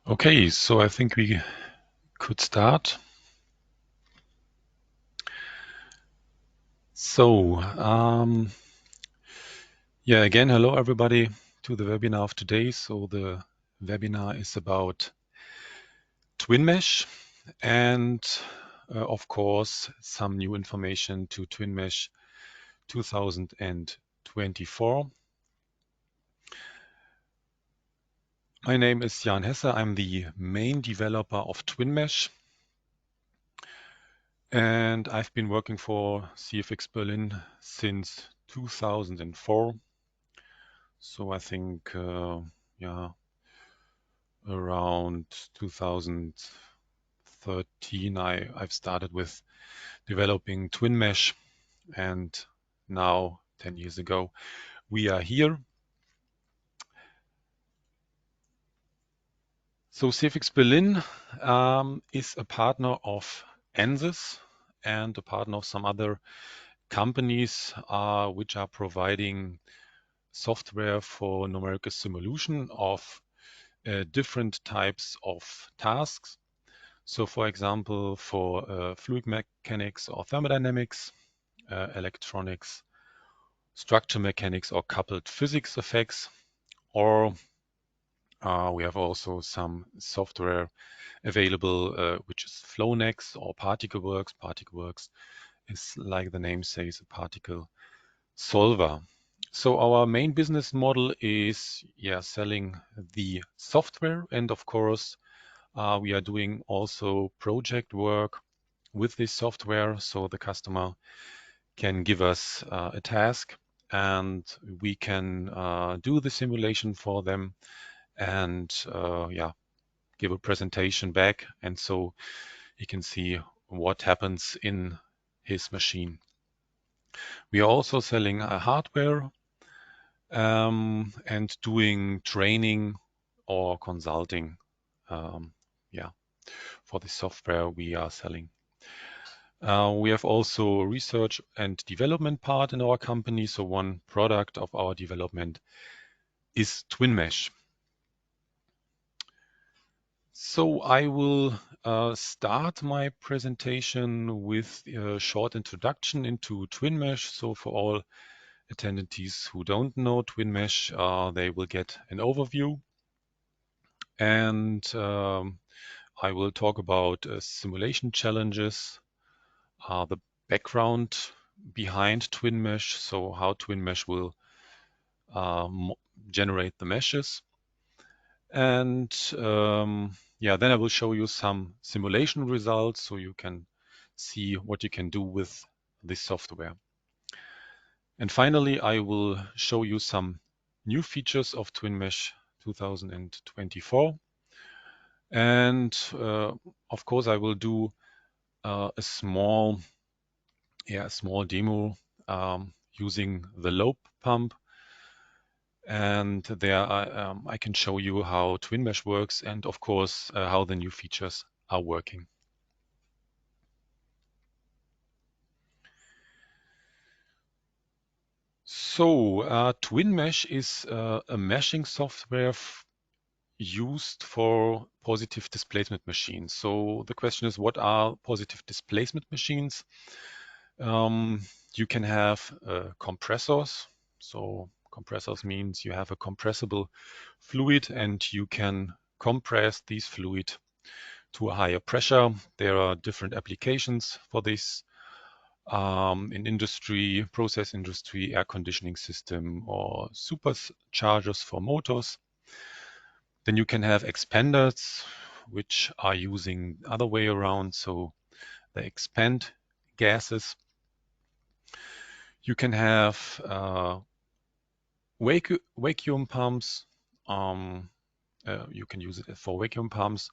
Okay, so I think we could start. So, again, hello everybody to the webinar of today. So the webinar is about TwinMesh and of course, some new information to TwinMesh 2024. My name is Jan Hesse. I'm the main developer of TwinMesh. And I've been working for CFX Berlin since 2004. So I think, around 2013, I've started with developing TwinMesh, and now 10 years ago, we are here. So CFX Berlin is a partner of ANSYS and a partner of some other companies which are providing software for numerical simulation of different types of tasks. So for example, for fluid mechanics or thermodynamics, electronics, structure mechanics or coupled physics effects, or we have also some software available, which is FlowNex or ParticleWorks. ParticleWorks is, like the name says, a particle solver. So our main business model is selling the software, and of course we are doing also project work with this software. So the customer can give us a task and we can do the simulation for them and give a presentation back. And so he can see what happens in his machine. We are also selling hardware and doing training or consulting for the software we are selling. We have also research and development part in our company. So one product of our development is TwinMesh. So I will start my presentation with a short introduction into TwinMesh. So for all attendees who don't know TwinMesh, they will get an overview. And I will talk about simulation challenges, the background behind TwinMesh, so how TwinMesh will generate the meshes. And then I will show you some simulation results so you can see what you can do with this software. And finally, I will show you some new features of TwinMesh 2024. And of course, I will do a small demo using the lobe pump. And there I can show you how TwinMesh works and of course how the new features are working. So TwinMesh is a meshing software used for positive displacement machines. So the question is, what are positive displacement machines? You can have compressors. So compressors means you have a compressible fluid and you can compress this fluid to a higher pressure. There are different applications for this in industry, process industry, air conditioning system, or superchargers for motors. Then you can have expanders, which are using the other way around. So they expand gases. You can have vacuum pumps. You can use it for vacuum pumps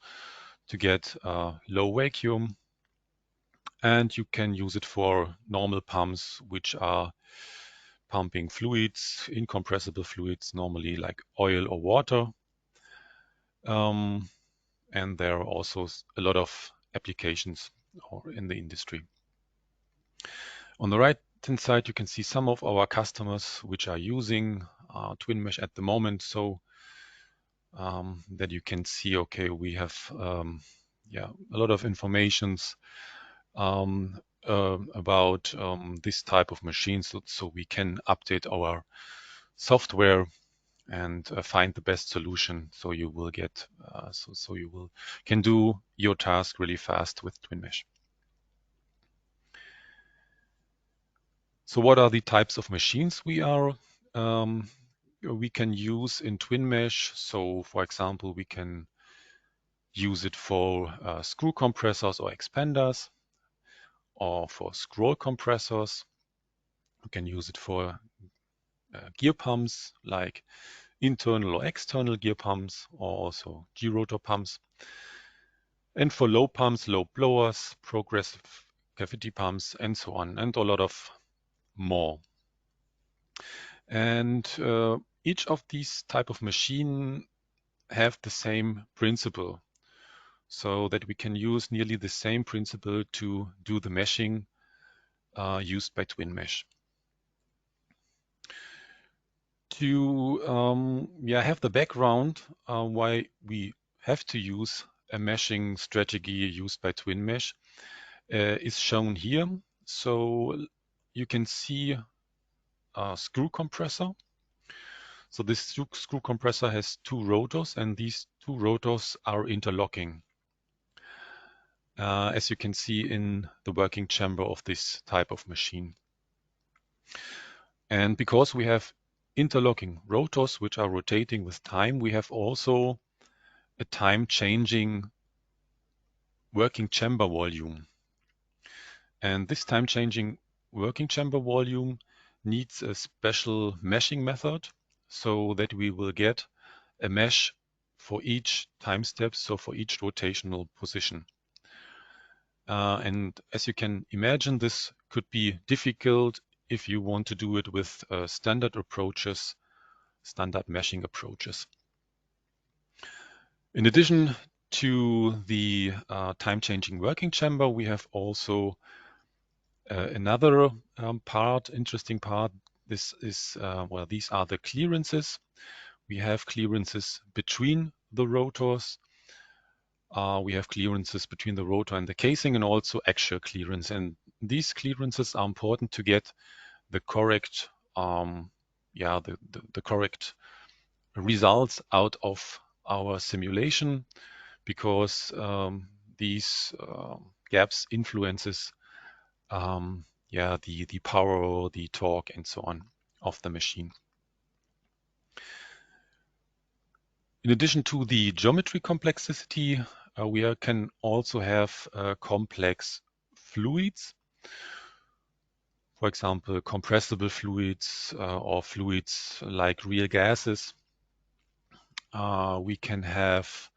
to get low vacuum. And you can use it for normal pumps, which are pumping fluids, incompressible fluids, normally like oil or water. And there are also a lot of applications in the industry. On the right-hand side, you can see some of our customers which are using TwinMesh at the moment. So that you can see, okay, we have a lot of informations about this type of machines, so we can update our software and find the best solution. So you will get, so you will can do your task really fast with TwinMesh. So what are the types of machines we can use in TwinMesh? So for example, we can use it for screw compressors or expanders, or for scroll compressors. We can use it for gear pumps, like internal or external gear pumps, or also gerotor pumps. And for lobe pumps, lobe blowers, progressive cavity pumps, and so on, and a lot of more. And each of these type of machine have the same principle, so that we can use nearly the same principle to do the meshing used by TwinMesh. To have the background why we have to use a meshing strategy used by TwinMesh is shown here. So you can see a screw compressor. So this screw compressor has two rotors, and these two rotors are interlocking, as you can see in the working chamber of this type of machine. And because we have interlocking rotors which are rotating with time, we have also a time-changing working chamber volume. And this time-changing working chamber volume needs a special meshing method, so that we will get a mesh for each time step, so for each rotational position. And as you can imagine, this could be difficult if you want to do it with standard approaches, standard meshing approaches. In addition to the time-changing working chamber, we have also another interesting part. This is, these are the clearances. We have clearances between the rotors. We have clearances between the rotor and the casing, and also axial clearance. And these clearances are important to get the correct, the correct results out of our simulation, because these gaps influences the power, the torque, and so on of the machine. In addition to the geometry complexity, we can also have complex fluids. For example, compressible fluids or fluids like real gases. We can have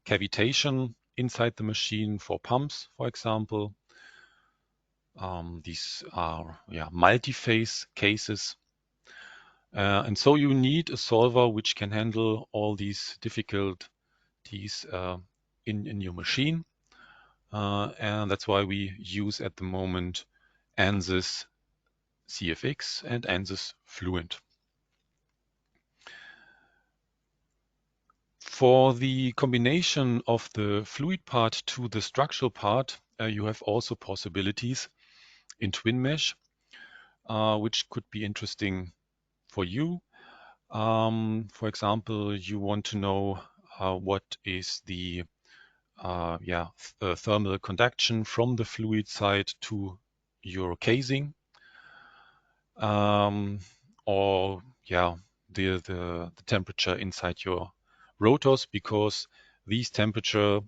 cavitation inside the machine for pumps, for example. These are multi-phase cases. And so you need a solver which can handle all these difficulties in your machine. And that's why we use at the moment ANSYS CFX and ANSYS Fluent. For the combination of the fluid part to the structural part, you have also possibilities in TwinMesh, which could be interesting for you. For example, you want to know what is the thermal conduction from the fluid side to your casing, or the temperature inside your rotors, because these temperature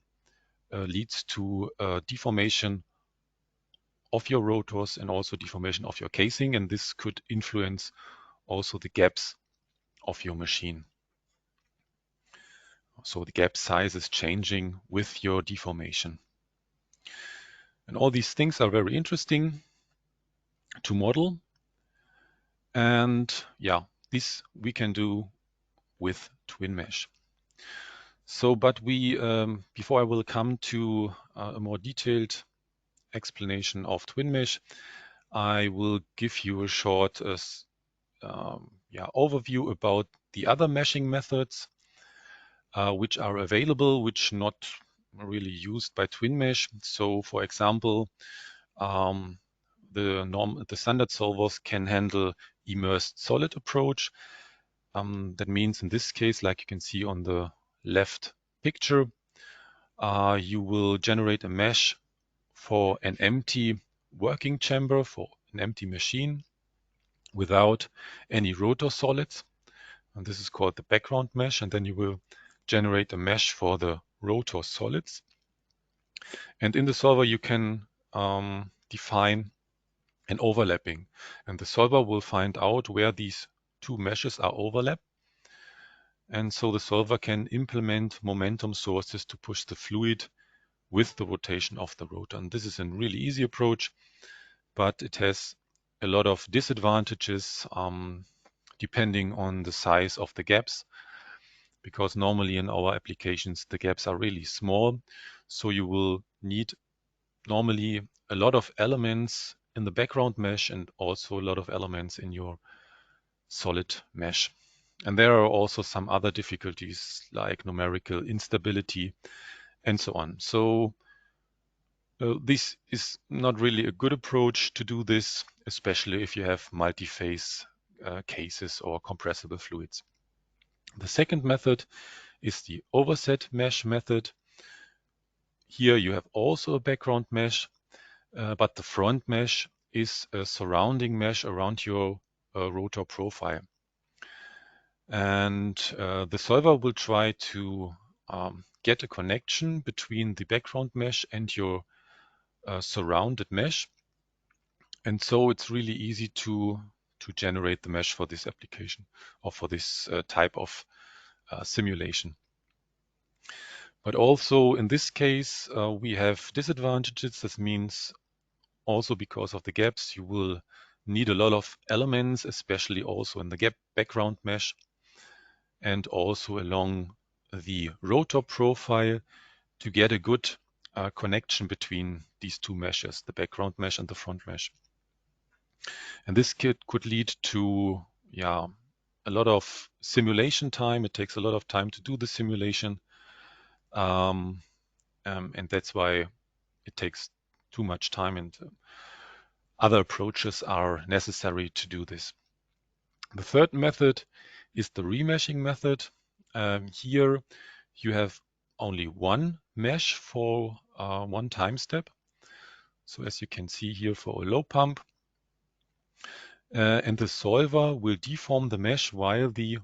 leads to deformation of your rotors and also deformation of your casing, and this could influence also the gaps of your machine. So the gap size is changing with your deformation. And all these things are very interesting to model. And this we can do with TwinMesh. So, but before I will come to a more detailed explanation of TwinMesh, I will give you a short overview about the other meshing methods. which are available, which not really used by TwinMesh. So for example, the standard solvers can handle immersed solid approach. That means in this case, like you can see on the left picture, you will generate a mesh for an empty working chamber, for an empty machine without any rotor solids. And this is called the background mesh. And then you will generate a mesh for the rotor solids. And in the solver, you can define an overlapping. And the solver will find out where these two meshes are overlapped. And so the solver can implement momentum sources to push the fluid with the rotation of the rotor. And this is a really easy approach, but it has a lot of disadvantages depending on the size of the gaps, because normally in our applications, the gaps are really small. So you will need normally a lot of elements in the background mesh and also a lot of elements in your solid mesh. And there are also some other difficulties like numerical instability and so on. So this is not really a good approach to do this, especially if you have multi-phase cases or compressible fluids. The second method is the overset mesh method. Here you have also a background mesh, but the front mesh is a surrounding mesh around your rotor profile. And the solver will try to get a connection between the background mesh and your surrounded mesh. And so it's really easy to generate the mesh for this application or for this type of simulation. But also in this case, we have disadvantages. This means also because of the gaps, you will need a lot of elements, especially also in the gap background mesh and also along the rotor profile to get a good connection between these two meshes, the background mesh and the front mesh. And this could lead to a lot of simulation time. It takes a lot of time to do the simulation. And that's why it takes too much time, and other approaches are necessary to do this. The third method is the remeshing method. Here you have only one mesh for one time step. So as you can see here for a low pump, and the solver will deform the mesh while the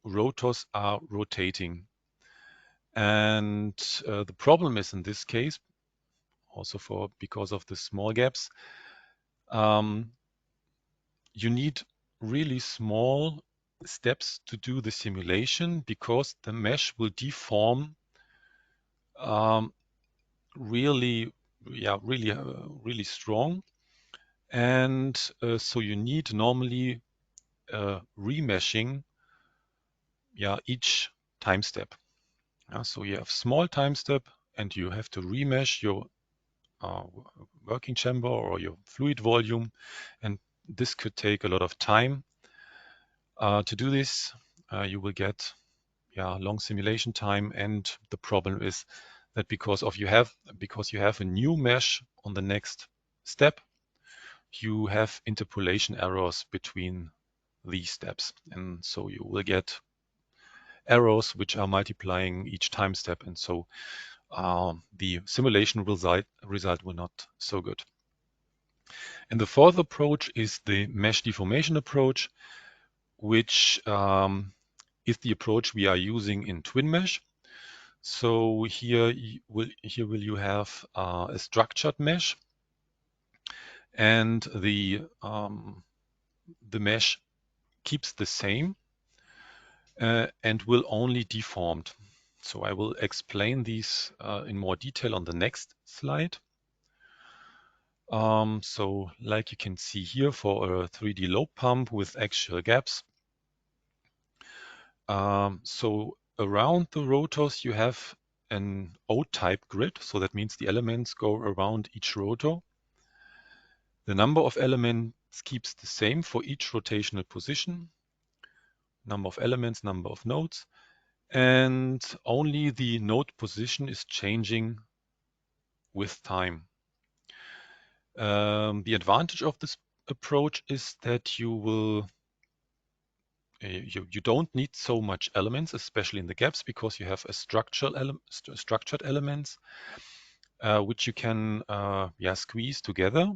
rotors are rotating. And the problem is in this case, also because of the small gaps, you need really small steps to do the simulation because the mesh will deform really strong. And so you need normally remeshing each time step. So you have small time step and you have to remesh your working chamber or your fluid volume, and this could take a lot of time. To do this, you will get long simulation time, and the problem is that because you have a new mesh on the next step, you have interpolation errors between these steps, and so you will get errors which are multiplying each time step, and so the simulation result will not so good. And the fourth approach is the mesh deformation approach, which is the approach we are using in TwinMesh. So here will you have a structured mesh, and the mesh keeps the same and will only deformed. So I will explain these in more detail on the next slide. So like you can see here for a 3D lobe pump with actual gaps. So around the rotors you have an O-type grid. So that means the elements go around each rotor. The number of elements keeps the same for each rotational position. Number of elements, number of nodes. and only the node position is changing with time. The advantage of this approach is that you don't need so much elements, especially in the gaps, because you have a structured elements which you can squeeze together.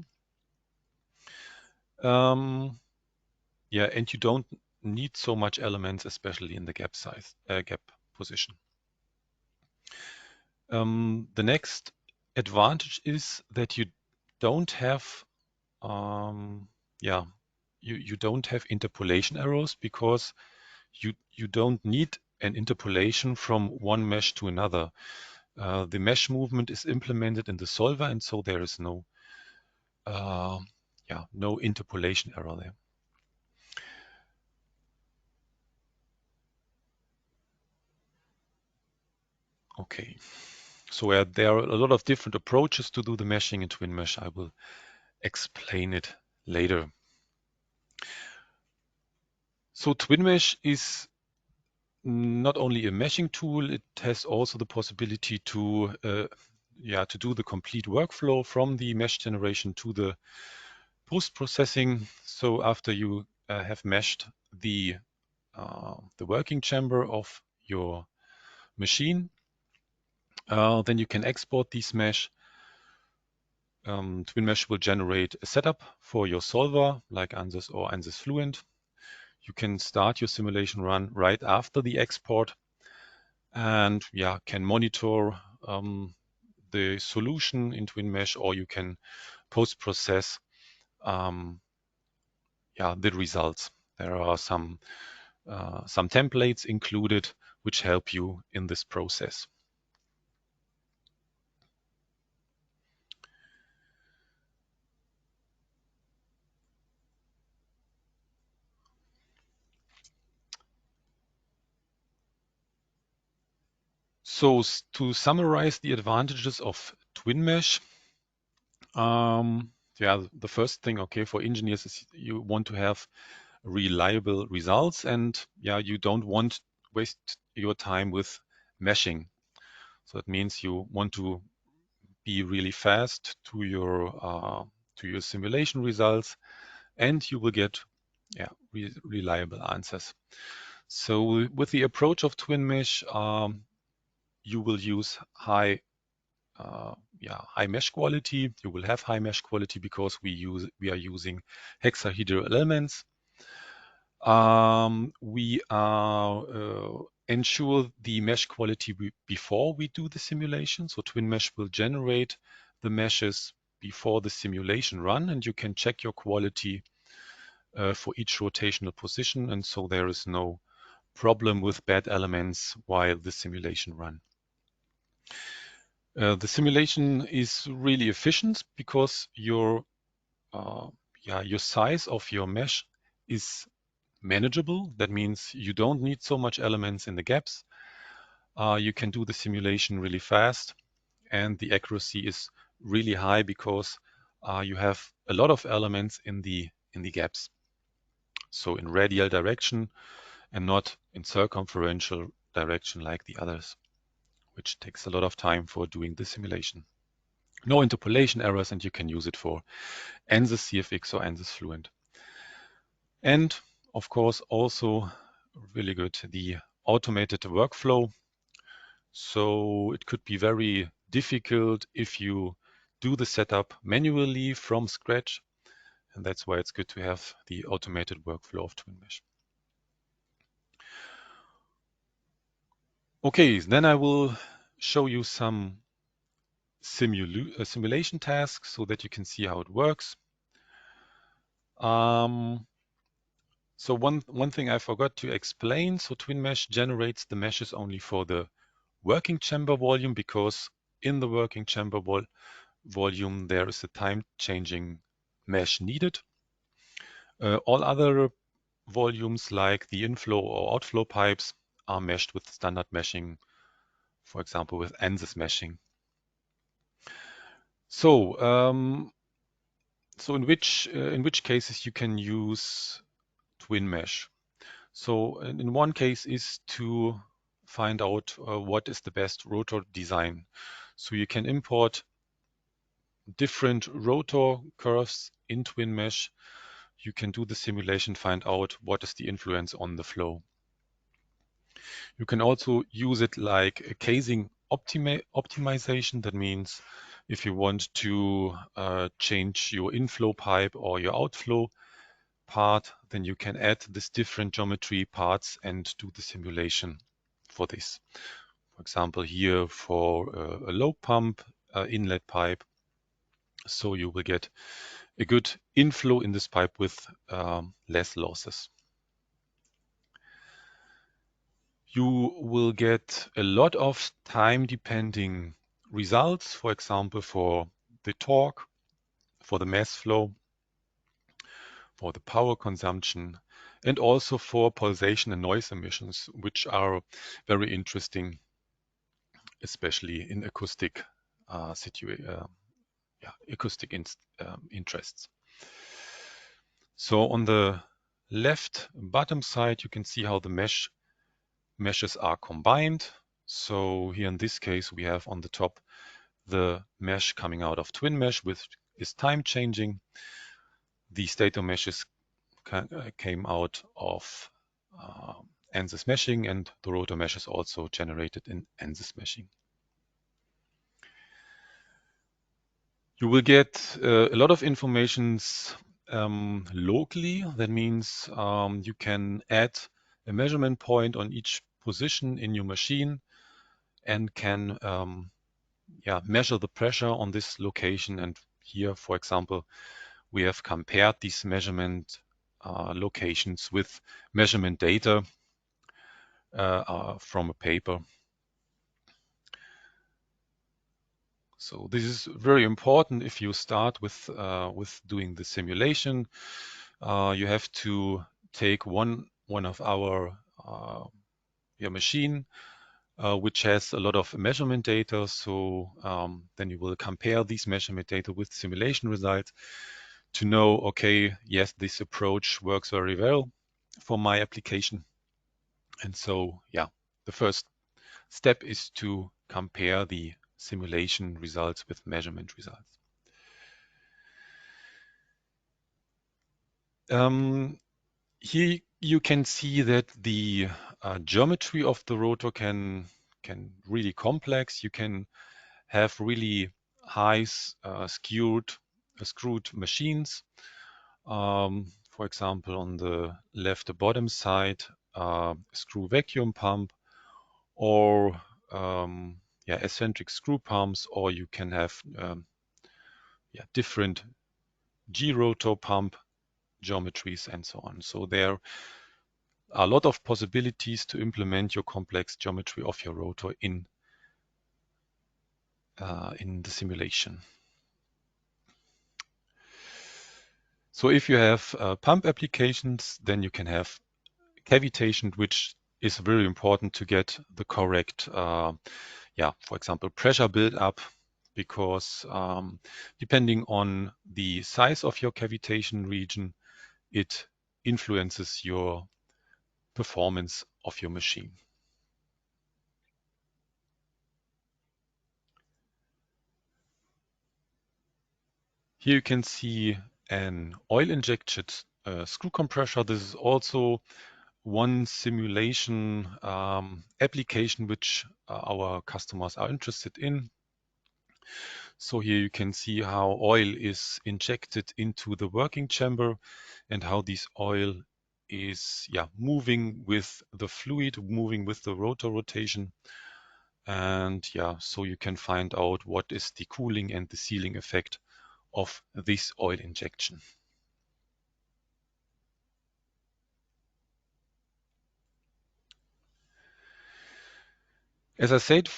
And you don't need so much elements, especially in the gap position. The next advantage is that you don't have you don't have interpolation errors, because you don't need an interpolation from one mesh to another. The mesh movement is implemented in the solver, and so there is no interpolation error there. Okay, so there are a lot of different approaches to do the meshing in TwinMesh. I will explain it later. So TwinMesh is not only a meshing tool, it has also the possibility to do the complete workflow from the mesh generation to the post-processing. So after you have meshed the working chamber of your machine, then you can export these mesh. TwinMesh will generate a setup for your solver like ANSYS or ANSYS Fluent. You can start your simulation run right after the export, and can monitor the solution in TwinMesh, or you can post-process the results. There are some templates included which help you in this process. So to summarize the advantages of TwinMesh, the first thing, for engineers is you want to have reliable results, and you don't want to waste your time with meshing. So it means you want to be really fast to your simulation results, and you will get reliable answers. So with the approach of TwinMesh, you will use high mesh quality. You will have high mesh quality because we are using hexahedral elements. We ensure the mesh quality before we do the simulation. So TwinMesh will generate the meshes before the simulation run, and you can check your quality for each rotational position, and so there is no problem with bad elements while the simulation run. The simulation is really efficient because your size of your mesh is manageable. That means you don't need so much elements in the gaps. You can do the simulation really fast, and the accuracy is really high because you have a lot of elements in the gaps. So in radial direction and not in circumferential direction like the others, which takes a lot of time for doing the simulation. No interpolation errors, and you can use it for ANSYS CFX or ANSYS Fluent. And of course, also really good, the automated workflow. So it could be very difficult if you do the setup manually from scratch. And that's why it's good to have the automated workflow of TwinMesh. Okay, then I will show you some simulation tasks so that you can see how it works. So one thing I forgot to explain, so TwinMesh generates the meshes only for the working chamber volume, because in the working chamber volume there is a time-changing mesh needed. All other volumes like the inflow or outflow pipes are meshed with standard meshing, for example with ANSYS meshing. So in which cases you can use TwinMesh? So in one case is to find out what is the best rotor design. So you can import different rotor curves in TwinMesh. You can do the simulation, find out what is the influence on the flow. You can also use it like a casing optimization. That means if you want to change your inflow pipe or your outflow part, then you can add this different geometry parts and do the simulation for this. For example, here for a lobe pump inlet pipe. So you will get a good inflow in this pipe with less losses. You will get a lot of time-depending results, for example, for the torque, for the mass flow, for the power consumption, and also for pulsation and noise emissions, which are very interesting, especially in acoustic acoustic interests. So on the left bottom side, you can see how the meshes are combined. So here in this case, we have on the top the mesh coming out of TwinMesh, which is time changing. The stator meshes came out of ANSYS meshing, and the rotor mesh is also generated in ANSYS meshing. You will get a lot of informations locally. That means you can add a measurement point on each position in your machine and can measure the pressure on this location. And here, for example, we have compared these measurement locations with measurement data from a paper. So this is very important if you start with doing the simulation. You have to take one of our your machine which has a lot of measurement data. So then you will compare these measurement data with simulation results to know, okay, yes, this approach works very well for my application. And so, yeah, the first step is to compare the simulation results with measurement results. Here you can see that the geometry of the rotor can really complex. You can have really high screwed machines. For example, on the left, the bottom side, screw vacuum pump, or eccentric screw pumps, or you can have different gerotor pump geometries and so on. So there are a lot of possibilities to implement your complex geometry of your rotor in the simulation. So if you have pump applications, then you can have cavitation, which is very important to get the correct, for example, pressure build up, because depending on the size of your cavitation region, it influences your performance of your machine. Here you can see an oil-injected screw compressor. This is also one simulation application which our customers are interested in. So here you can see how oil is injected into the working chamber and how this oil is moving with the fluid, moving with the rotor rotation. And so you can find out what is the cooling and the sealing effect of this oil injection. As I said,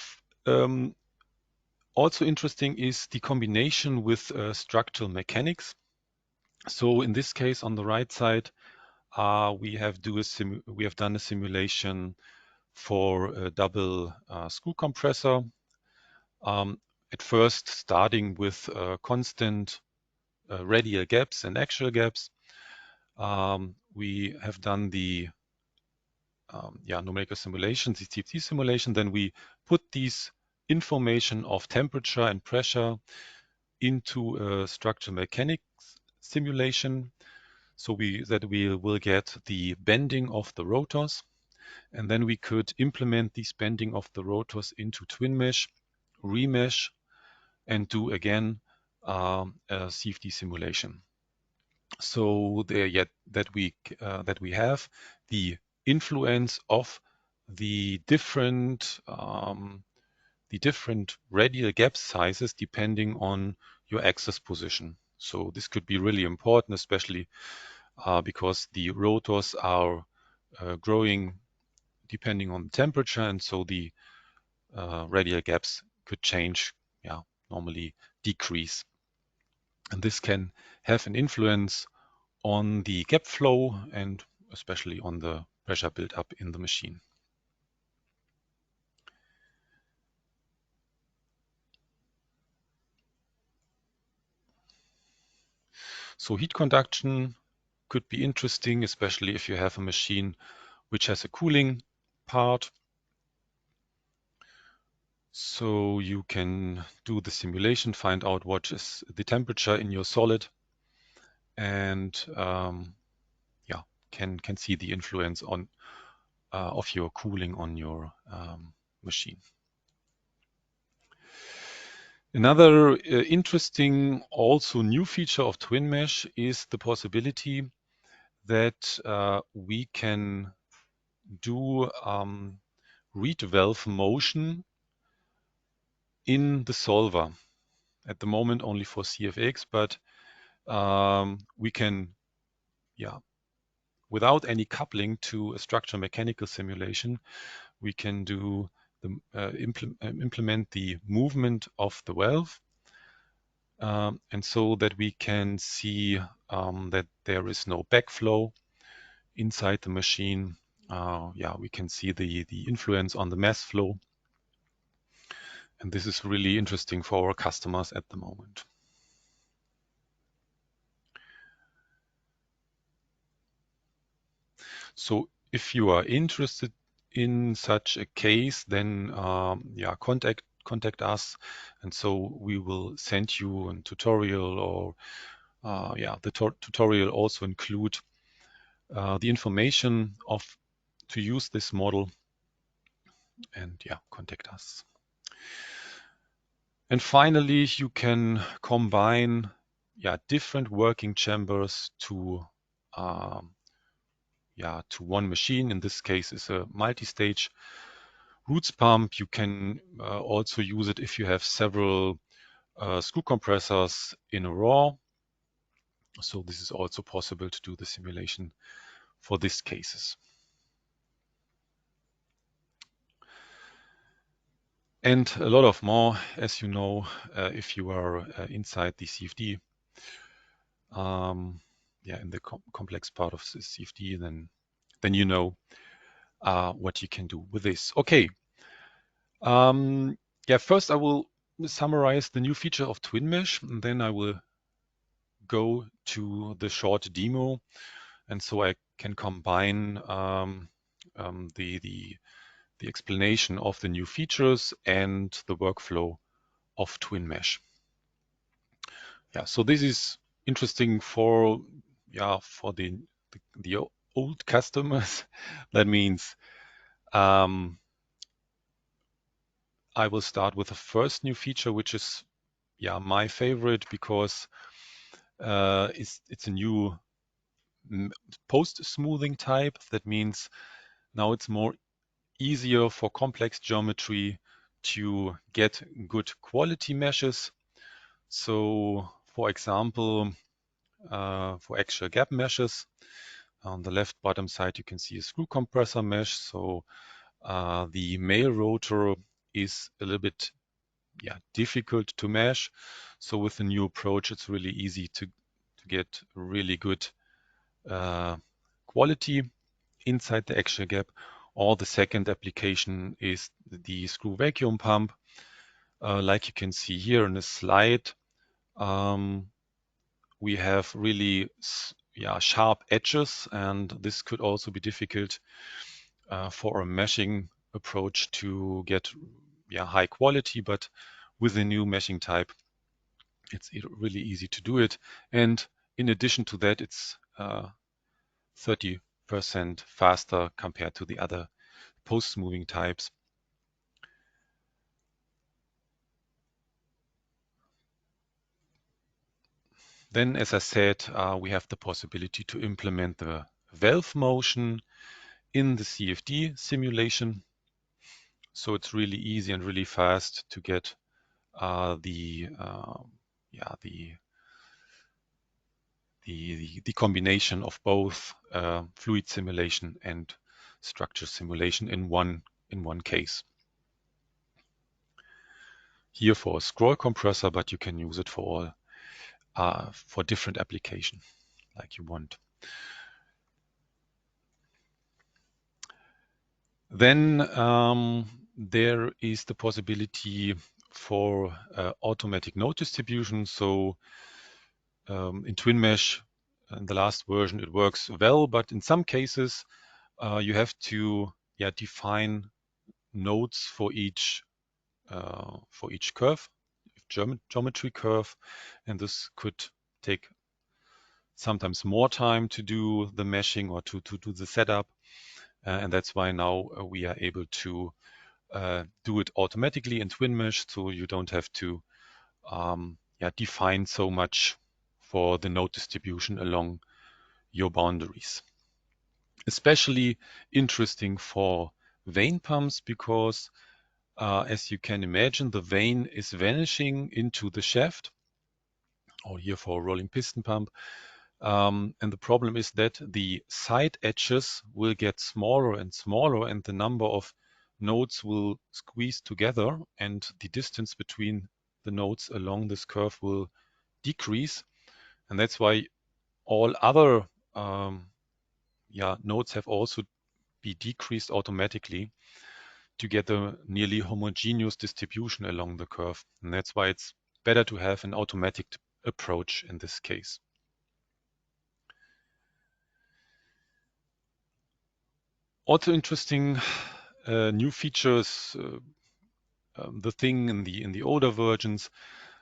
also interesting is the combination with structural mechanics. So in this case, on the right side, we have done a simulation for a double screw compressor. At first, starting with constant radial gaps and axial gaps. We have done the numerical simulation, the CFD simulation, then we put these information of temperature and pressure into a structural mechanics simulation, so we will get the bending of the rotors, and then we could implement this bending of the rotors into TwinMesh, remesh, and do again a CFD simulation. So that we have the influence of the different radial gap sizes depending on your axis position. So this could be really important, especially because the rotors are growing depending on the temperature, and so the radial gaps could change, normally decrease. And this can have an influence on the gap flow and especially on the pressure buildup in the machine. So heat conduction could be interesting, especially if you have a machine which has a cooling part. So you can do the simulation, find out what is the temperature in your solid, and can see the influence of your cooling on your machine. Another interesting, also new feature of TwinMesh is the possibility that we can do read valve motion in the solver. At the moment only for CFX, but we can, without any coupling to a structural mechanical simulation, we can do implement the movement of the valve, and so that we can see that there is no backflow inside the machine. We can see the influence on the mass flow, and this is really interesting for our customers at the moment. So if you are interested in such a case, then contact us, and so we will send you a tutorial, or the tutorial also include the information to use this model, and contact us. And finally, you can combine different working chambers to one machine. In this case, is a multi-stage roots pump. You can also use it if you have several screw compressors in a row. So this is also possible to do the simulation for these cases. And a lot of more, as you know, if you are inside the CFD, in the complex part of the CFD, then you know what you can do with this. Okay. First I will summarize the new feature of TwinMesh, and then I will go to the short demo, and so I can combine the explanation of the new features and the workflow of TwinMesh. So this is interesting for the old customers. That means I will start with the first new feature, which is my favorite, because it's a new post-smoothing type. That means now it's more easier for complex geometry to get good quality meshes. So for example, for axial gap meshes, on the left bottom side you can see a screw compressor mesh. So the male rotor is a little bit difficult to mesh. So with the new approach, it's really easy to get really good quality inside the axial gap. Or the second application is the screw vacuum pump. Like you can see here in the slide, we have really sharp edges, and this could also be difficult for a meshing approach to get high quality, but with the new meshing type, it's really easy to do it. And in addition to that, it's 30% faster compared to the other post-moving types. Then, as I said, we have the possibility to implement the valve motion in the CFD simulation. So it's really easy and really fast to get the combination of both fluid simulation and structure simulation in one case. Here for a scroll compressor, but you can use it for all for different application like you want. Then there is the possibility for automatic node distribution. So in TwinMesh, in the last version, it works well, but in some cases, you have to define nodes for each curve, geometry curve, and this could take sometimes more time to do the meshing or to do the setup, and that's why now we are able to do it automatically in TwinMesh, so you don't have to define so much for the node distribution along your boundaries. Especially interesting for vane pumps because as you can imagine, the vane is vanishing into the shaft, or here for a rolling piston pump. And the problem is that the side edges will get smaller and smaller, and the number of nodes will squeeze together, and the distance between the nodes along this curve will decrease. And that's why all other nodes have also be decreased automatically to get a nearly homogeneous distribution along the curve. And that's why it's better to have an automatic approach in this case. Also interesting new features, the thing in the older versions,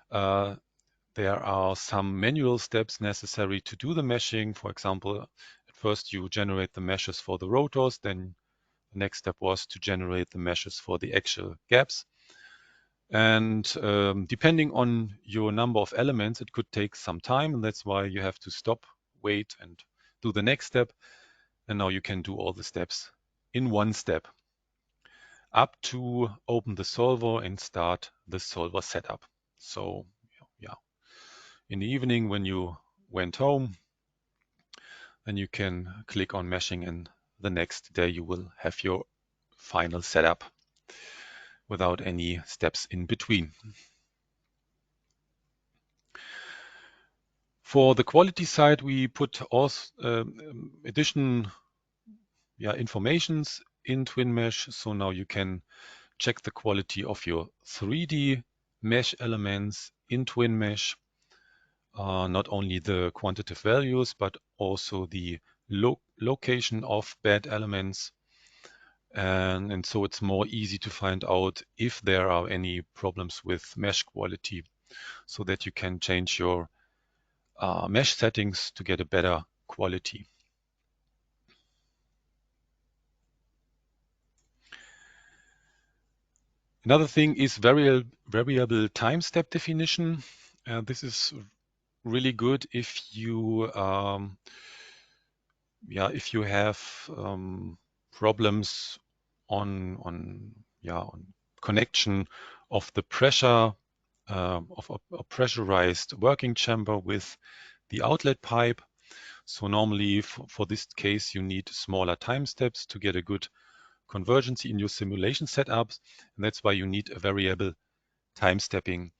there are some manual steps necessary to do the meshing. For example, at first you generate the meshes for the rotors, then the next step was to generate the meshes for the actual gaps. And depending on your number of elements, it could take some time, and that's why you have to stop, wait, and do the next step. And now you can do all the steps in one step, up to open the solver and start the solver setup. So yeah, in the evening when you went home, then you can click on meshing, and the next day you will have your final setup without any steps in between. For the quality side, we put also additional informations in TwinMesh. So now you can check the quality of your 3D mesh elements in TwinMesh. Not only the quantitative values, but also the location of bad elements. And so it's more easy to find out if there are any problems with mesh quality, so that you can change your mesh settings to get a better quality. Another thing is variable time step definition. This is really good if you have problems on connection of the pressure of a pressurized working chamber with the outlet pipe. So normally for this case, you need smaller time steps to get a good convergence in your simulation setups. And that's why you need a variable time stepping.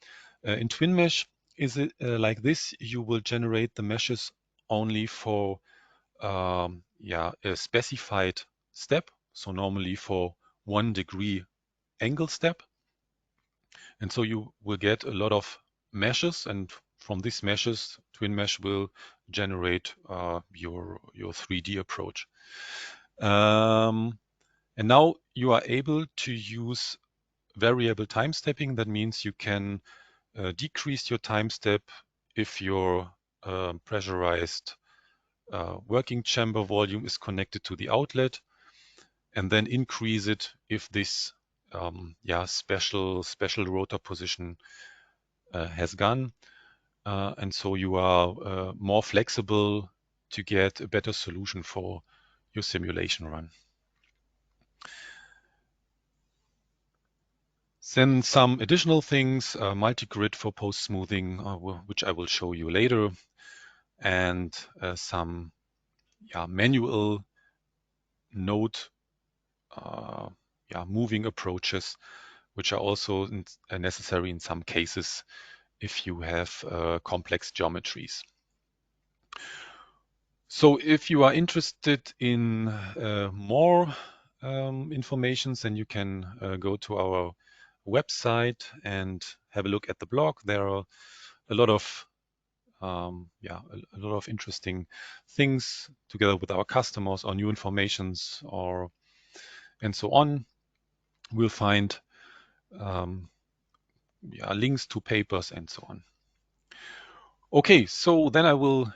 In TwinMesh, is it like this? You will generate the meshes only for a specified step. So normally for 1 degree angle step. And so you will get a lot of meshes, and from these meshes, TwinMesh will generate your 3D approach. And now you are able to use variable time stepping. That means you can decrease your time step if your pressurized working chamber volume is connected to the outlet, and then increase it if this special rotor position has gone. And so you are more flexible to get a better solution for your simulation run. Then some additional things, multi-grid for post-smoothing, which I will show you later, and some manual node moving approaches, which are also necessary in some cases if you have complex geometries. So if you are interested in more information, then you can go to our website and have a look at the blog. There are a lot of a lot of interesting things together with our customers or new informations or and so on. We'll find links to papers and so on. Okay, so then I will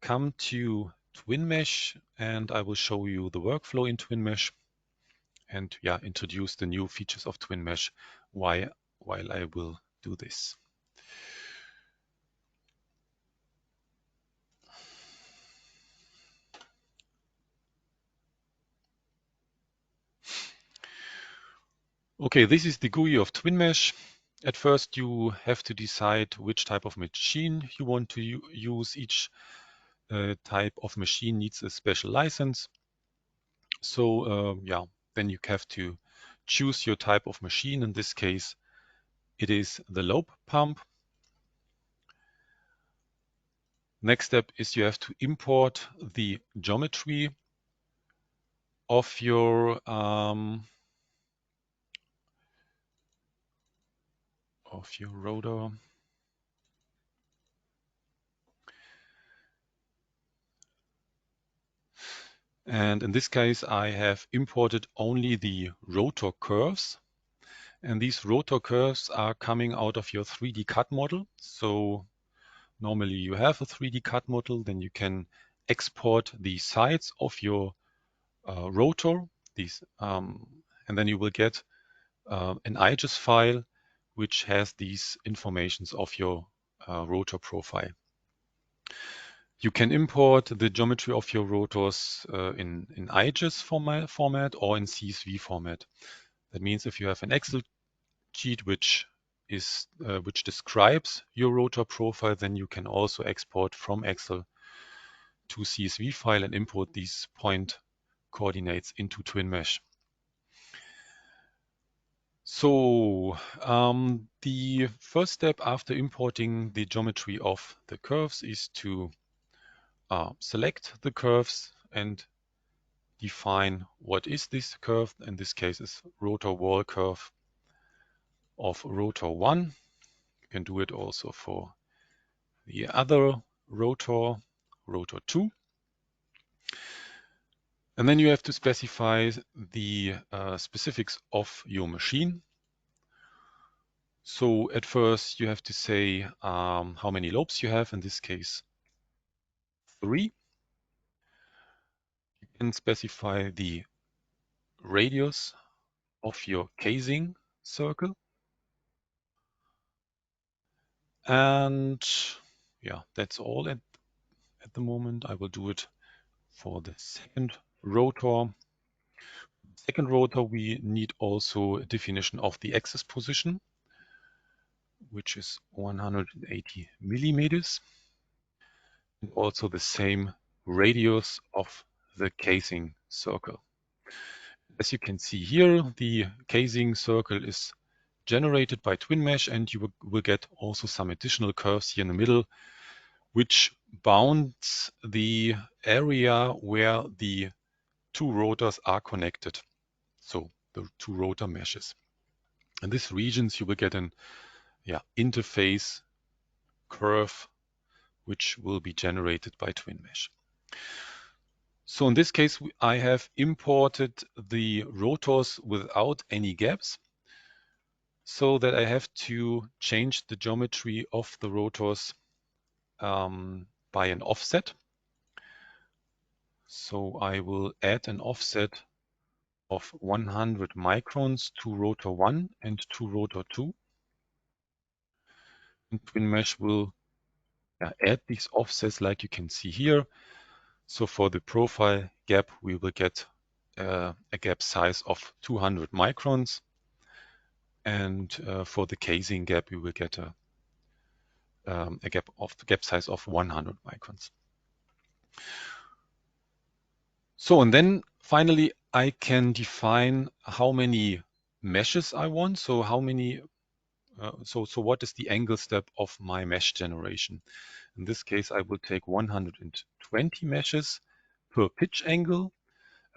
come to TwinMesh and I will show you the workflow in TwinMesh and introduce the new features of TwinMesh while I will do this. Okay, this is the GUI of TwinMesh. At first, you have to decide which type of machine you want to use. Each type of machine needs a special license. So then you have to choose your type of machine. In this case, it is the lobe pump. Next step is you have to import the geometry of your rotor. And in this case, I have imported only the rotor curves. And these rotor curves are coming out of your 3D CAD model. So normally you have a 3D CAD model, then you can export the sides of your rotor, and then you will get an IGES file which has these informations of your rotor profile. You can import the geometry of your rotors in IGES format or in CSV format. That means if you have an Excel sheet which describes your rotor profile, then you can also export from Excel to CSV file and import these point coordinates into TwinMesh. So the first step after importing the geometry of the curves is to select the curves and define what is this curve. In this case, is rotor wall curve of rotor 1. You can do it also for the other rotor, rotor 2. And then you have to specify the specifics of your machine. So at first you have to say how many lobes you have, in this case 3. You can specify the radius of your casing circle. And that's all at the moment. I will do it for the second rotor. Second rotor, we need also a definition of the axis position, which is 180 millimeters. And also the same radius of the casing circle. As you can see here, the casing circle is generated by TwinMesh, and you will get also some additional curves here in the middle, which bounds the area where the two rotors are connected. So the two rotor meshes. In these regions, you will get an interface curve, which will be generated by TwinMesh. So in this case, I have imported the rotors without any gaps, so that I have to change the geometry of the rotors by an offset. So I will add an offset of 100 microns to rotor 1 and to rotor 2. And TwinMesh will add these offsets like you can see here. So for the profile gap, we will get a gap size of 200 microns. And for the casing gap, we will get a gap size of 100 microns. So, and then finally, I can define how many meshes I want. So how many, so what is the angle step of my mesh generation? In this case, I will take 120 meshes per pitch angle.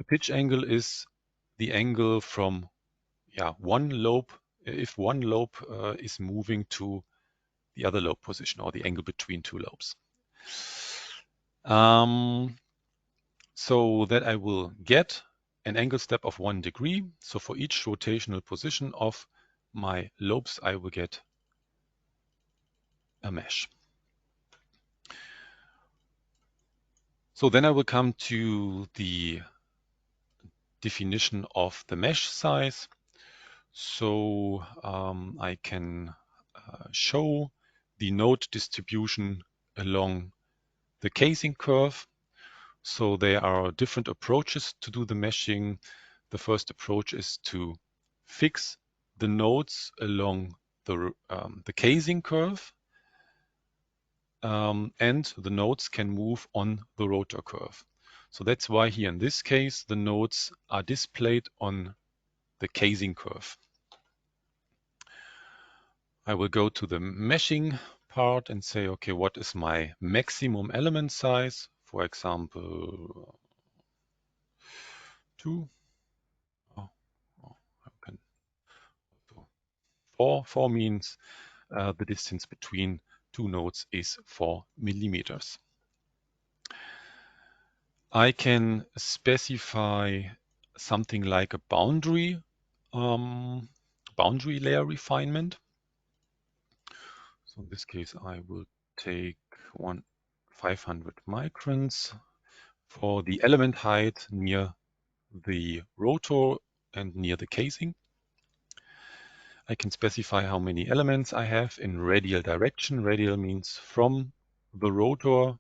A pitch angle is the angle from one lobe, if one lobe is moving to the other lobe position, or the angle between two lobes. So that I will get an angle step of 1 degree. So for each rotational position of my lobes, I will get a mesh. So then I will come to the definition of the mesh size. So I can show the node distribution along the casing curve. So there are different approaches to do the meshing. The first approach is to fix the nodes along the casing curve, and the nodes can move on the rotor curve. So that's why here in this case, the nodes are displayed on the casing curve. I will go to the meshing part and say, okay, what is my maximum element size? For example, 2. Oh, I can, 4. 4 means the distance between two nodes is 4 millimeters. I can specify something like a boundary layer refinement. So in this case, I will take 500 microns for the element height near the rotor and near the casing. I can specify how many elements I have in radial direction. Radial means from the rotor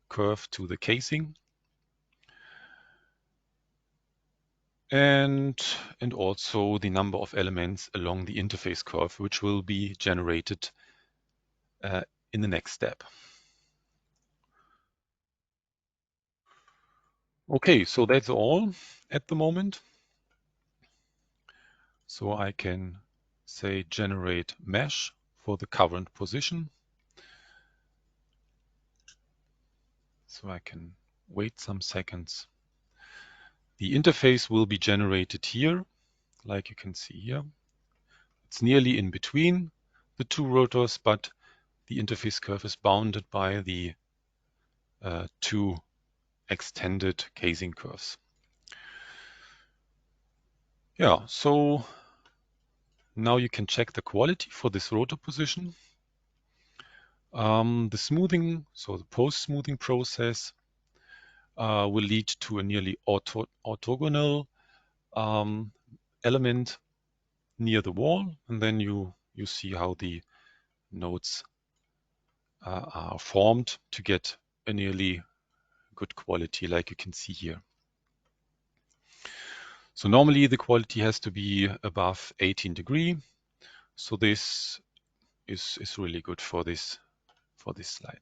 curve to the casing. And also the number of elements along the interface curve, which will be generated in the next step. Okay, so that's all at the moment. So I can say generate mesh for the current position. So I can wait some seconds. The interface will be generated here, like you can see here. It's nearly in between the two rotors, but the interface curve is bounded by the two extended casing curves. Yeah, so now you can check the quality for this rotor position. The smoothing, so the post-smoothing process will lead to a nearly orthogonal element near the wall, and then you see how the nodes are formed to get a nearly good quality, like you can see here. So normally the quality has to be above 18 degree. So this is really good for this slide.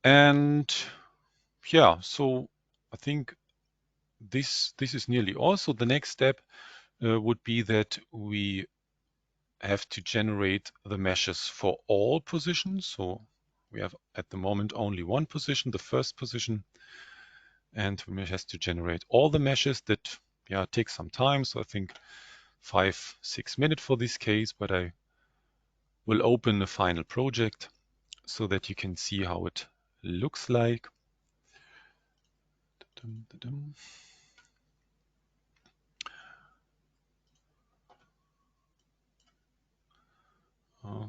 And yeah, so I think this is nearly all. So the next step would be that we have to generate the meshes for all positions. So we have at the moment only one position, the first position, and we has to generate all the meshes. That takes some time. So I think 5-6 minutes for this case, but I will open the final project so that you can see how it looks like.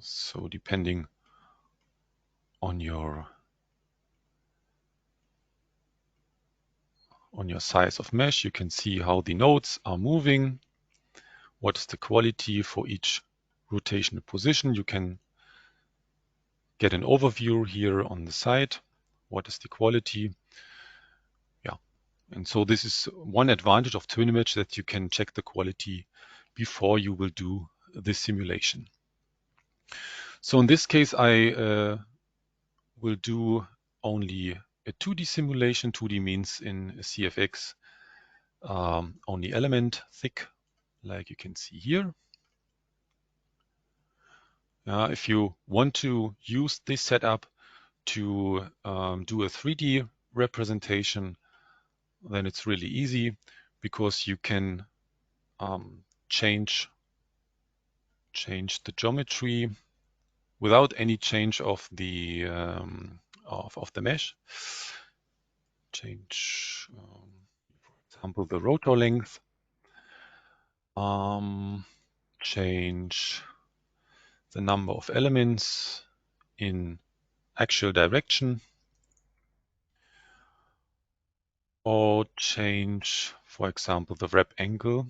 So depending on your size of mesh, you can see how the nodes are moving. What is the quality for each rotational position? You can get an overview here on the side. What is the quality? Yeah, and so this is one advantage of TwinMesh, that you can check the quality before you will do this simulation. So in this case, I will do only a 2D simulation. 2D means in CFX only element thick, like you can see here. If you want to use this setup to do a 3D representation, then it's really easy, because you can change the geometry without any change of the of the mesh. Change, for example, the rotor length. Change the number of elements in axial direction, or change, for example, the wrap angle.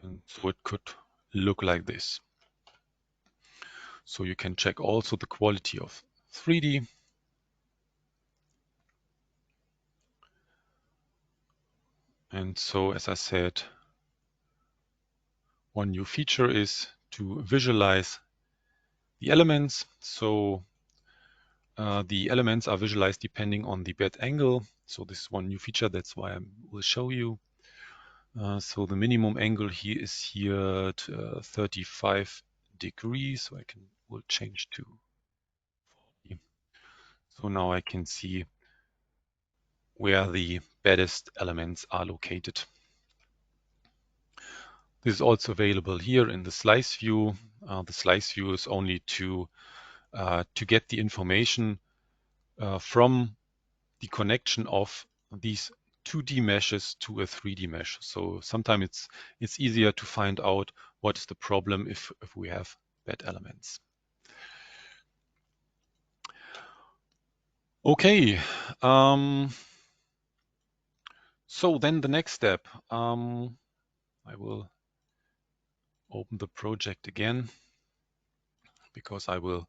And so it could look like this. So you can check also the quality of 3D. And so, as I said, one new feature is to visualize the elements. So the elements are visualized depending on the bed angle. So this is one new feature. That's why I will show you. So the minimum angle here is here at 35 degrees. So will change to 40. So now I can see where the baddest elements are located. This is also available here in the slice view. The slice view is only to get the information from the connection of these 2D meshes to a 3D mesh. So sometimes it's easier to find out what is the problem if we have bad elements. Okay. So then the next step, I will open the project again, because I will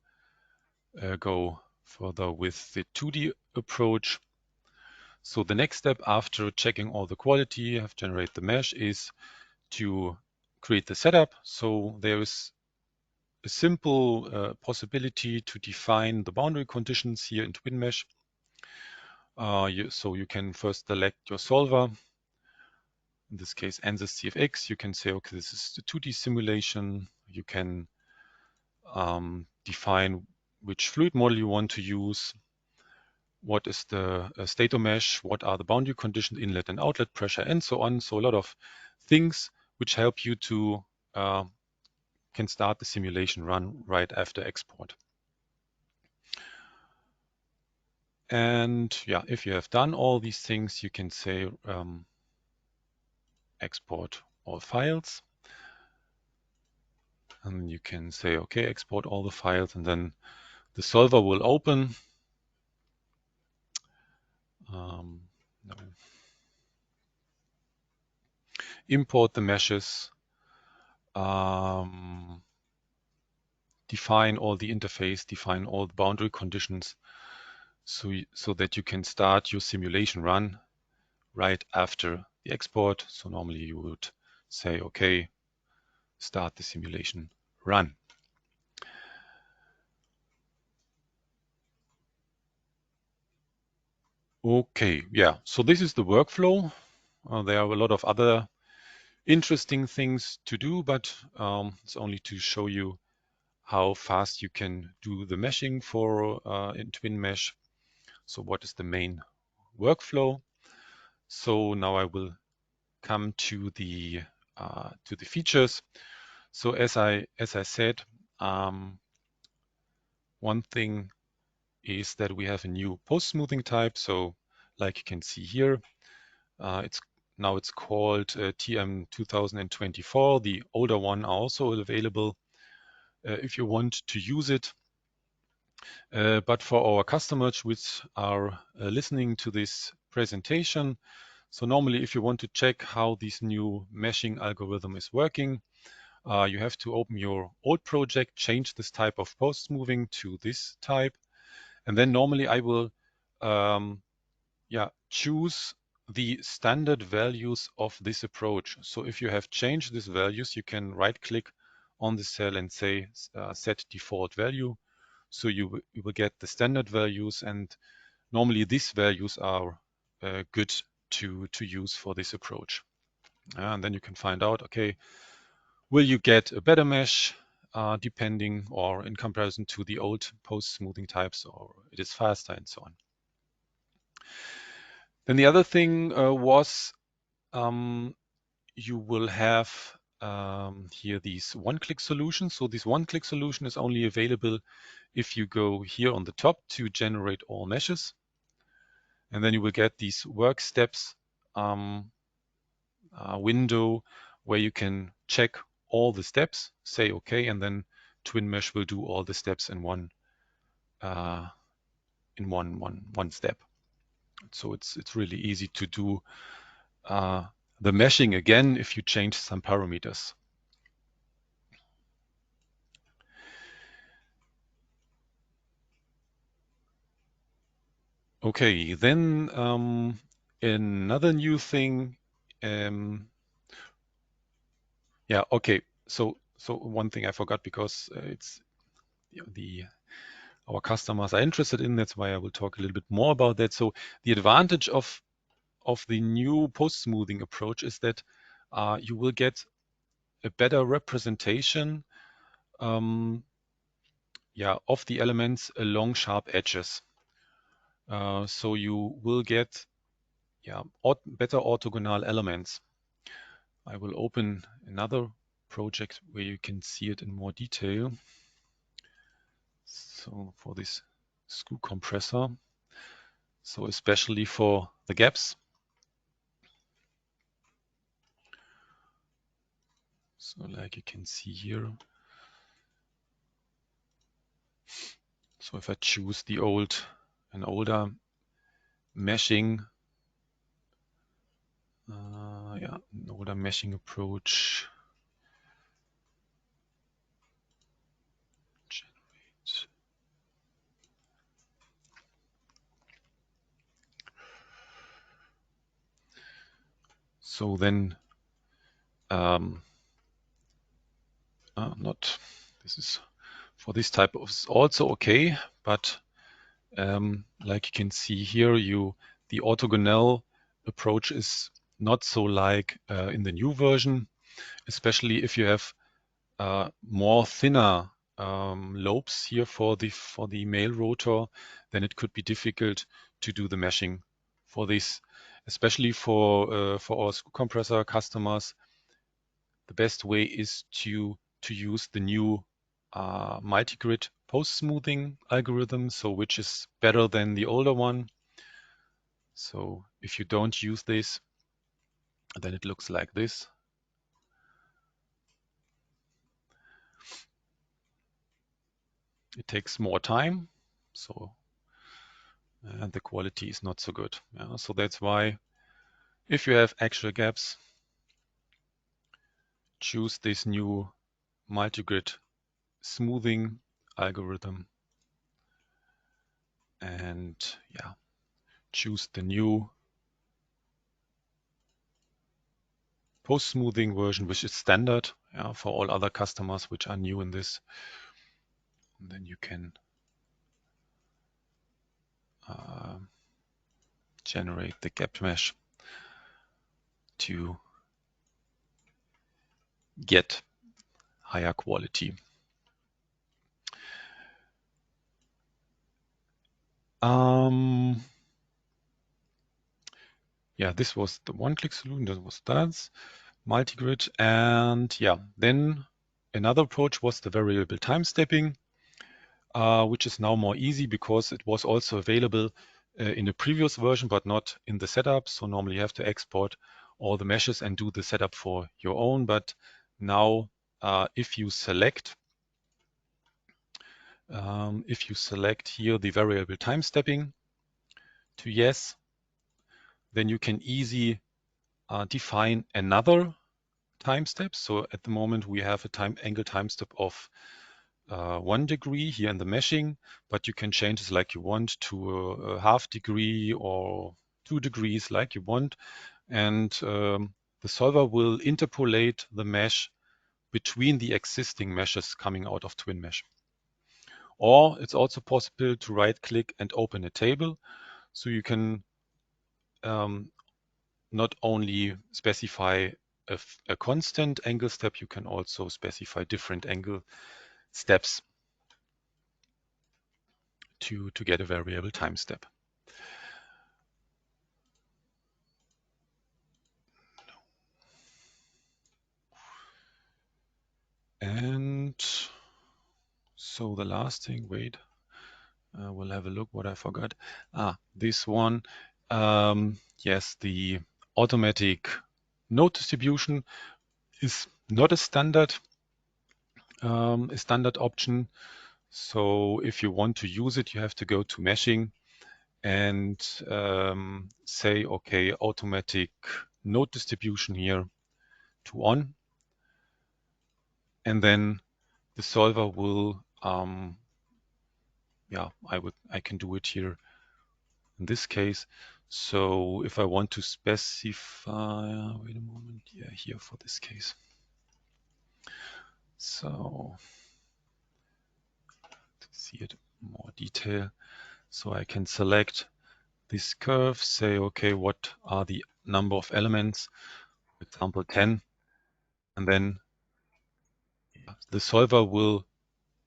go further with the 2D approach. So the next step after checking all the quality, have generate the mesh, is to create the setup. So there is a simple possibility to define the boundary conditions here in TwinMesh. So you can first select your solver. In this case, ANSYS CFX. You can say, okay, this is the 2D simulation. You can define which fluid model you want to use. What is the stator mesh? What are the boundary conditions, inlet and outlet pressure, and so on. So a lot of things which help you to can start the simulation run right after export. And yeah, if you have done all these things, you can say export all files. And you can say, okay, export all the files, and then the solver will open. No. Import the meshes, define all the interface, define all the boundary conditions, so that you can start your simulation run right after the export. So normally you would say, okay, start the simulation run. Okay, yeah, so this is the workflow. There are a lot of other interesting things to do, but it's only to show you how fast you can do the meshing for in TwinMesh. So what is the main workflow? So now I will come to the features. So as I said, one thing is that we have a new post-smoothing type. So like you can see here, it's called TM 2024. The older one are also available if you want to use it. But for our customers which are listening to this presentation, so normally if you want to check how this new meshing algorithm is working, you have to open your old project, change this type of post-smoothing to this type, and then normally I will choose the standard values of this approach. So if you have changed these values, you can right-click on the cell and say set default value. So you will get the standard values, and normally these values are good to use for this approach. And then you can find out, okay, will you get a better mesh depending or in comparison to the old post-smoothing types, or it is faster and so on. Then the other thing was you will have here these one-click solutions. So this one-click solution is only available if you go here on the top to generate all meshes. And then you will get these work steps window where you can check all the steps, say okay, and then TwinMesh will do all the steps in one step. So it's really easy to do the meshing again if you change some parameters. Okay, then another new thing. Okay. So one thing I forgot, because it's our customers are interested in. That's why I will talk a little bit more about that. So the advantage of the new post-smoothing approach is that you will get a better representation of the elements along sharp edges. So you will get better orthogonal elements. I will open another project where you can see it in more detail. So for this screw compressor, so especially for the gaps. So like you can see here. So if I choose the an older meshing, an older meshing approach. Generate. So then, this is for this type of also okay, but like you can see here, the orthogonal approach is not so like in the new version, especially if you have more thinner lobes here for the male rotor, then it could be difficult to do the meshing for this, especially for our screw compressor customers. The best way is to use the new multi-grid post-smoothing algorithm, so which is better than the older one. So if you don't use this, then it looks like this. It takes more time, and the quality is not so good. So that's why if you have actual gaps, choose this new multi-grid smoothing algorithm and choose the new post-smoothing version, which is standard for all other customers which are new in this. And then you can generate the gap mesh to get higher quality. This was the one-click solution. That was that multi-grid, and then another approach was the variable time stepping. which is now more easy because it was also available in the previous version, but not in the setup. So normally you have to export all the meshes and do the setup for your own. But now, if you select here the variable time stepping to yes, then you can easily define another time step. So at the moment we have a angle time step of 1 degree here in the meshing, but you can change this like you want to a half degree or 2 degrees like you want. And the solver will interpolate the mesh between the existing meshes coming out of TwinMesh. Or it's also possible to right click and open a table. So you can not only specify a constant angle step, you can also specify different angle steps to get a variable time step. And so the last thing, wait, we'll have a look what I forgot. This one, yes, the automatic node distribution is not a standard option. So if you want to use it, you have to go to meshing and say, okay, automatic node distribution here to on. And then the solver will, I can do it here in this case. So if I want to specify, wait a moment, yeah, here for this case. So to see it in more detail, so I can select this curve, say, okay, what are the number of elements, for example, 10, and then the solver will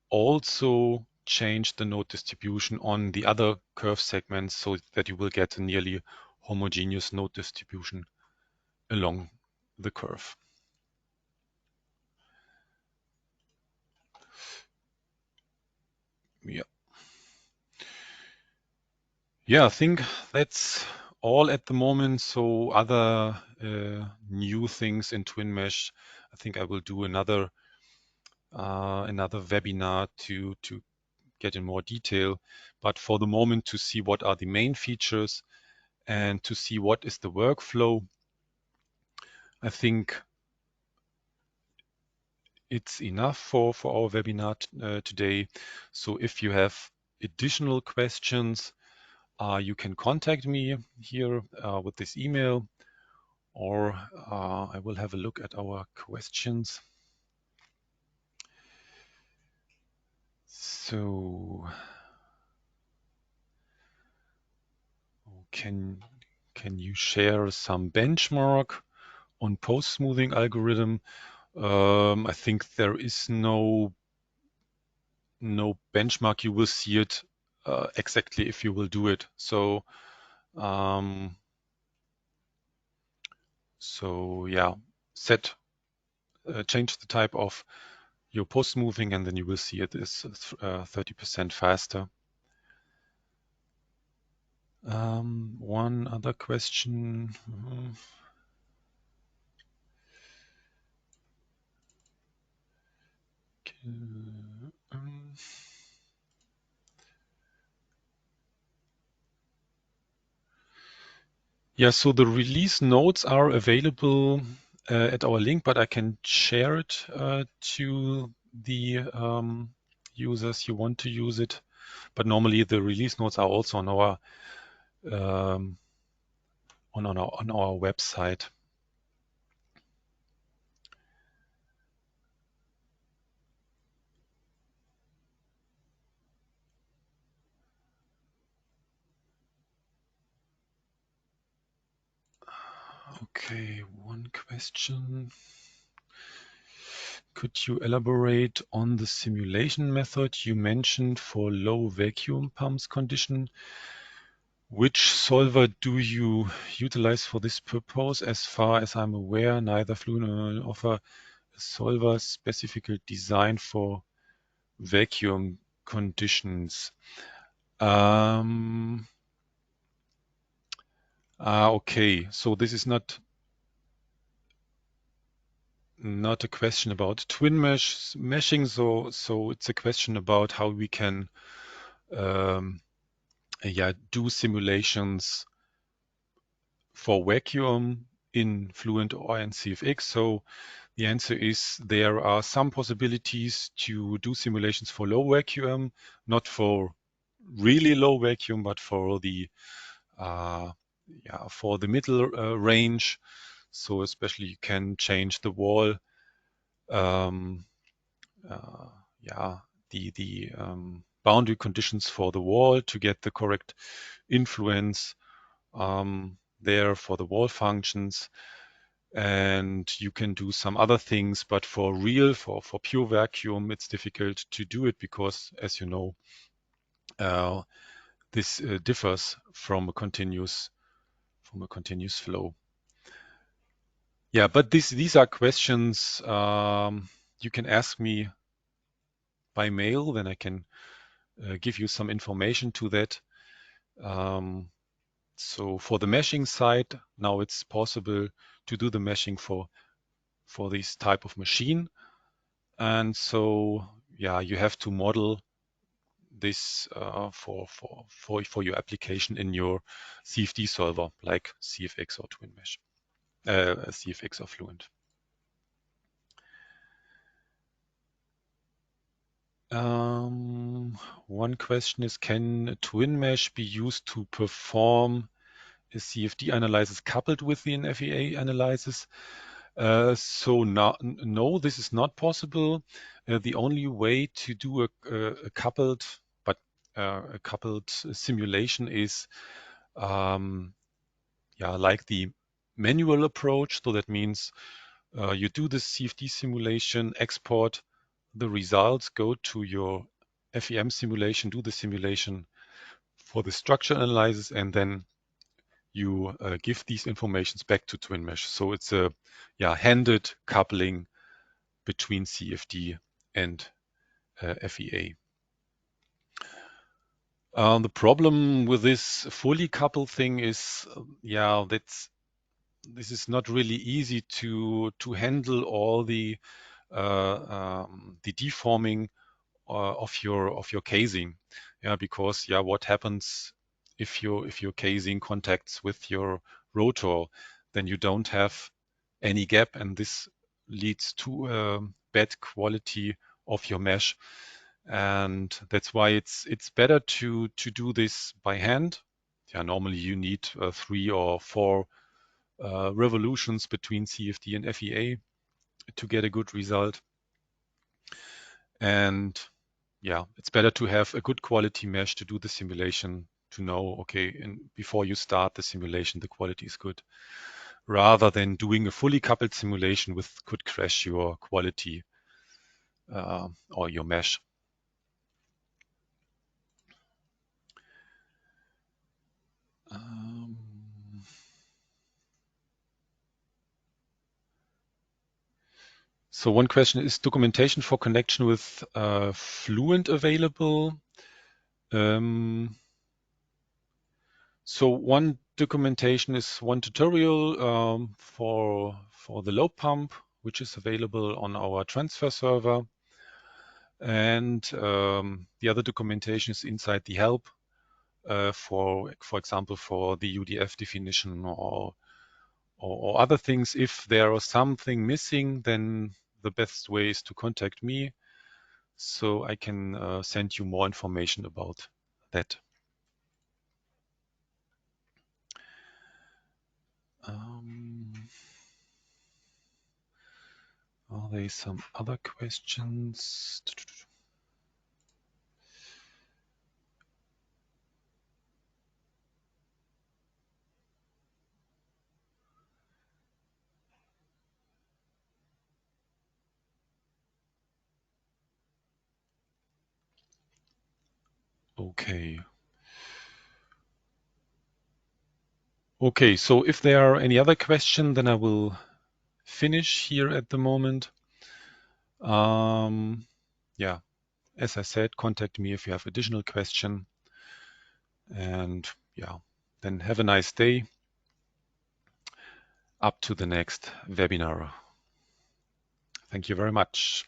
also change the node distribution on the other curve segments so that you will get a nearly homogeneous node distribution along the curve. Yeah, I think that's all at the moment. So other new things in TwinMesh, I think I will do another webinar to get in more detail. But for the moment, to see what are the main features and to see what is the workflow, I think it's enough for our webinar today. So if you have additional questions, you can contact me here with this email, or I will have a look at our questions. So can you share some benchmark on post-smoothing algorithm? I think there is no benchmark. You will see it exactly if you will do it. So yeah, change the type of your post-smoothing, and then you will see it is 30% faster. One other question. Yeah, so the release notes are available at our link, but I can share it to the users who want to use it. But normally the release notes are also on our website. Okay, one question. Could you elaborate on the simulation method you mentioned for low vacuum pumps condition? Which solver do you utilize for this purpose? As far as I'm aware, neither Fluent nor offer a solver specifically designed for vacuum conditions. Okay, so this is not a question about TwinMesh meshing, so it's a question about how we can do simulations for vacuum in Fluent or in CFX. So the answer is there are some possibilities to do simulations for low vacuum, not for really low vacuum, but for the middle range. So especially you can change the wall, the boundary conditions for the wall to get the correct influence there for the wall functions. And you can do some other things, but for pure vacuum, it's difficult to do it because, as you know, this differs from a continuous flow. Yeah, but these are questions you can ask me by mail, then I can give you some information to that. So for the meshing side, now it's possible to do the meshing for this type of machine. And so, yeah, you have to model this for your application in your CFD solver, like CFX or TwinMesh, CFX or Fluent. One question is, can TwinMesh be used to perform a CFD analysis coupled with the FEA analysis? So no, this is not possible. The only way to do a coupled simulation is like the manual approach. So that means you do the CFD simulation, export the results, go to your FEM simulation, do the simulation for the structure analysis, and then you give these informations back to TwinMesh. So it's a handed coupling between CFD and FEA. The problem with this fully coupled thing is, this is not really easy to handle all the deforming of your casing. Because what happens if your casing contacts with your rotor, then you don't have any gap, and this leads to bad quality of your mesh. And that's why it's better to do this by hand. Normally you need 3 or 4 revolutions between CFD and FEA to get a good result. And it's better to have a good quality mesh to do the simulation, to know, okay, before you start the simulation, the quality is good, rather than doing a fully coupled simulation could crash your quality or your mesh. So one question is, documentation for connection with Fluent available? So one documentation is one tutorial for the lobe pump, which is available on our transfer server. And the other documentation is inside the help for example, for the UDF definition or other things. If there is something missing, then the best way is to contact me, so I can send you more information about that. Are there some other questions? Okay. Okay, so if there are any other questions, then I will finish here at the moment. Yeah, as I said, contact me if you have additional question. And yeah, then have a nice day. Up to the next webinar. Thank you very much.